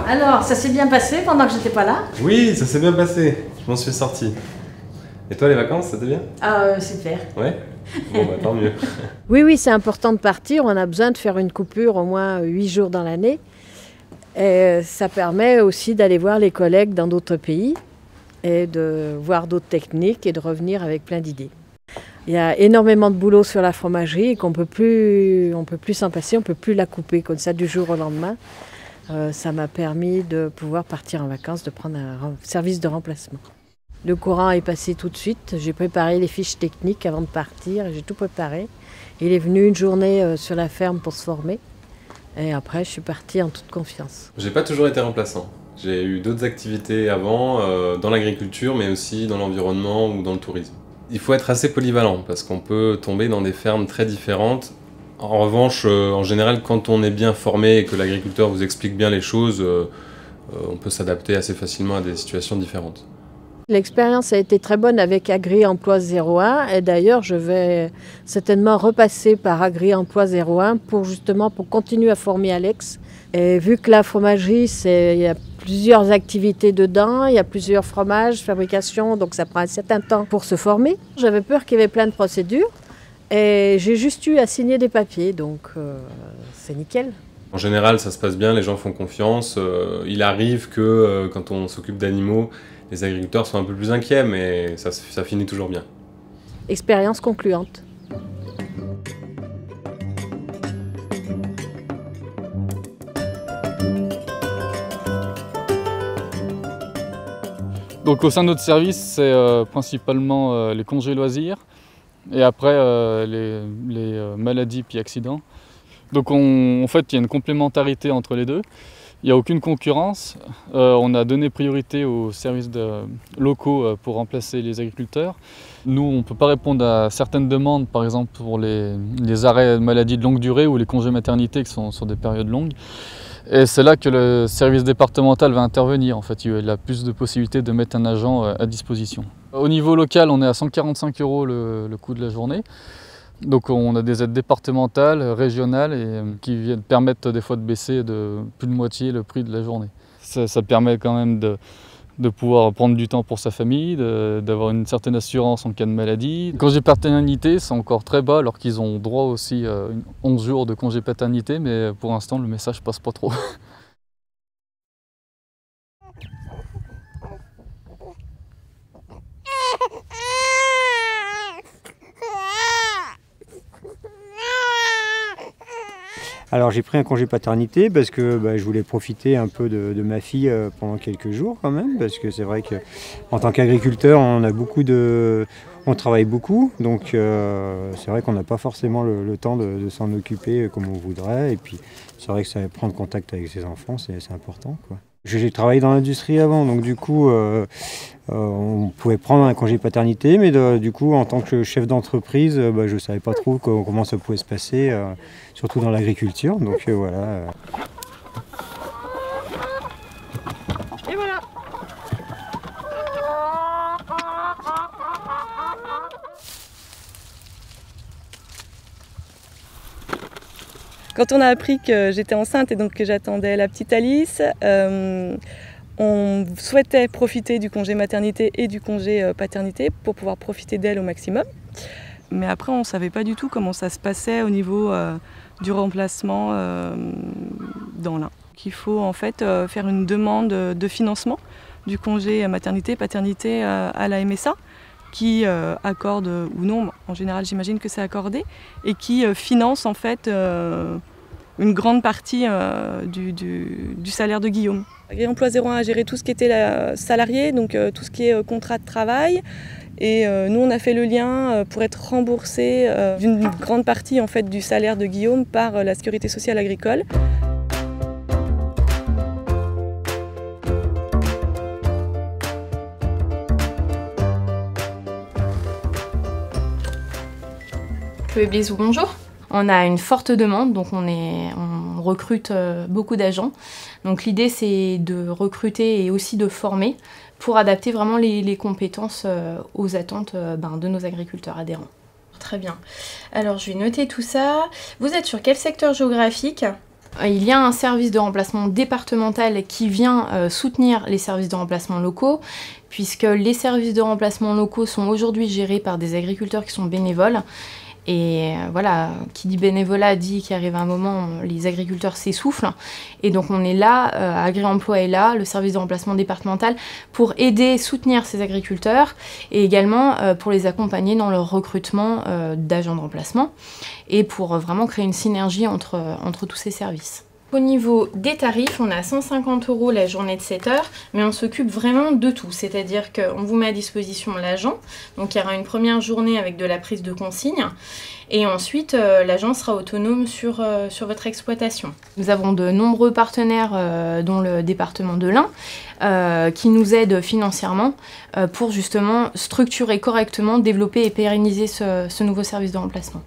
Alors, ça s'est bien passé pendant que j'étais pas là? Oui, ça s'est bien passé. Je m'en suis sorti. Et toi, les vacances, c'était bien? Ah, super. Ouais? Bon, bah tant mieux. Oui, c'est important de partir. On a besoin de faire une coupure au moins 8 jours dans l'année. Et ça permet aussi d'aller voir les collègues dans d'autres pays et de voir d'autres techniques et de revenir avec plein d'idées. Il y a énormément de boulot sur la fromagerie et qu'on peut plus s'en passer, on ne peut plus la couper comme ça du jour au lendemain. Ça m'a permis de pouvoir partir en vacances, de prendre un service de remplacement. Le courant est passé tout de suite. J'ai préparé les fiches techniques avant de partir. J'ai tout préparé. Il est venu une journée sur la ferme pour se former. Et après, je suis partie en toute confiance. J'ai pas toujours été remplaçant. J'ai eu d'autres activités avant, dans l'agriculture, mais aussi dans l'environnement ou dans le tourisme. Il faut être assez polyvalent parce qu'on peut tomber dans des fermes très différentes. En revanche, en général, quand on est bien formé et que l'agriculteur vous explique bien les choses, on peut s'adapter assez facilement à des situations différentes. L'expérience a été très bonne avec Agri-Emploi 01 et d'ailleurs je vais certainement repasser par Agri-Emploi 01 pour continuer à former Alex. Et vu que la fromagerie, il y a plusieurs activités dedans, il y a plusieurs fromages, fabrication, donc ça prend un certain temps pour se former. J'avais peur qu'il y avait plein de procédures et j'ai juste eu à signer des papiers, donc c'est nickel. En général, ça se passe bien, les gens font confiance. Il arrive que quand on s'occupe d'animaux, les agriculteurs sont un peu plus inquiets, mais ça finit toujours bien. Expérience concluante. Donc au sein de notre service, c'est principalement les congés loisirs et après les maladies puis accidents. Donc en fait, il y a une complémentarité entre les deux. Il n'y a aucune concurrence. On a donné priorité aux services locaux pour remplacer les agriculteurs. Nous, on ne peut pas répondre à certaines demandes, par exemple pour les arrêts de maladie de longue durée ou les congés maternité qui sont sur des périodes longues. Et c'est là que le service départemental va intervenir. En fait, il a plus de possibilités de mettre un agent à disposition. Au niveau local, on est à 145 € le coût de la journée. Donc on a des aides départementales, régionales et qui viennent permettre des fois de baisser de plus de moitié le prix de la journée. Ça permet quand même de pouvoir prendre du temps pour sa famille, d'avoir une certaine assurance en cas de maladie. Le congé paternité, c'est encore très bas alors qu'ils ont droit aussi à 11 jours de congé paternité, mais pour l'instant le message passe pas trop. Alors j'ai pris un congé paternité parce que je voulais profiter un peu de ma fille pendant quelques jours quand même, parce que c'est vrai qu'en tant qu'agriculteur on travaille beaucoup, donc c'est vrai qu'on n'a pas forcément le temps de s'en occuper comme on voudrait, et puis c'est vrai que prendre contact avec ses enfants c'est important, quoi. J'ai travaillé dans l'industrie avant, donc du coup on pouvait prendre un congé paternité, mais du coup en tant que chef d'entreprise, je ne savais pas trop comment ça pouvait se passer, surtout dans l'agriculture, donc voilà. Et voilà. Quand on a appris que j'étais enceinte et donc que j'attendais la petite Alice, on souhaitait profiter du congé maternité et du congé paternité pour pouvoir profiter d'elle au maximum. Mais après, on ne savait pas du tout comment ça se passait au niveau du remplacement dans l'Ain. Il faut en fait faire une demande de financement du congé maternité-paternité à la MSA, qui accorde ou non, en général j'imagine que c'est accordé, et qui finance en fait une grande partie du salaire de Guillaume. Agri-Emploi 01 a géré tout ce qui était salarié, donc tout ce qui est contrat de travail, et nous on a fait le lien pour être remboursé d'une grande partie en fait du salaire de Guillaume par la Sécurité sociale agricole. Bisous, bonjour. On a une forte demande, donc on recrute beaucoup d'agents. Donc l'idée c'est de recruter et aussi de former pour adapter vraiment les compétences aux attentes de nos agriculteurs adhérents. Très bien. Alors je vais noter tout ça. Vous êtes sur quel secteur géographique ? Il y a un service de remplacement départemental qui vient soutenir les services de remplacement locaux, puisque les services de remplacement locaux sont aujourd'hui gérés par des agriculteurs qui sont bénévoles. Et voilà, qui dit bénévolat dit qu'il arrive un moment où les agriculteurs s'essoufflent. Et donc on est là, Agri-Emploi est là, le service de remplacement départemental, pour aider, soutenir ces agriculteurs et également pour les accompagner dans leur recrutement d'agents de remplacement et pour vraiment créer une synergie entre tous ces services. Au niveau des tarifs, on a 150 € la journée de 7 heures, mais on s'occupe vraiment de tout. C'est-à-dire qu'on vous met à disposition l'agent, donc il y aura une première journée avec de la prise de consigne, et ensuite l'agent sera autonome sur votre exploitation. Nous avons de nombreux partenaires, dont le département de l'Ain, qui nous aident financièrement pour justement structurer correctement, développer et pérenniser ce nouveau service de remplacement.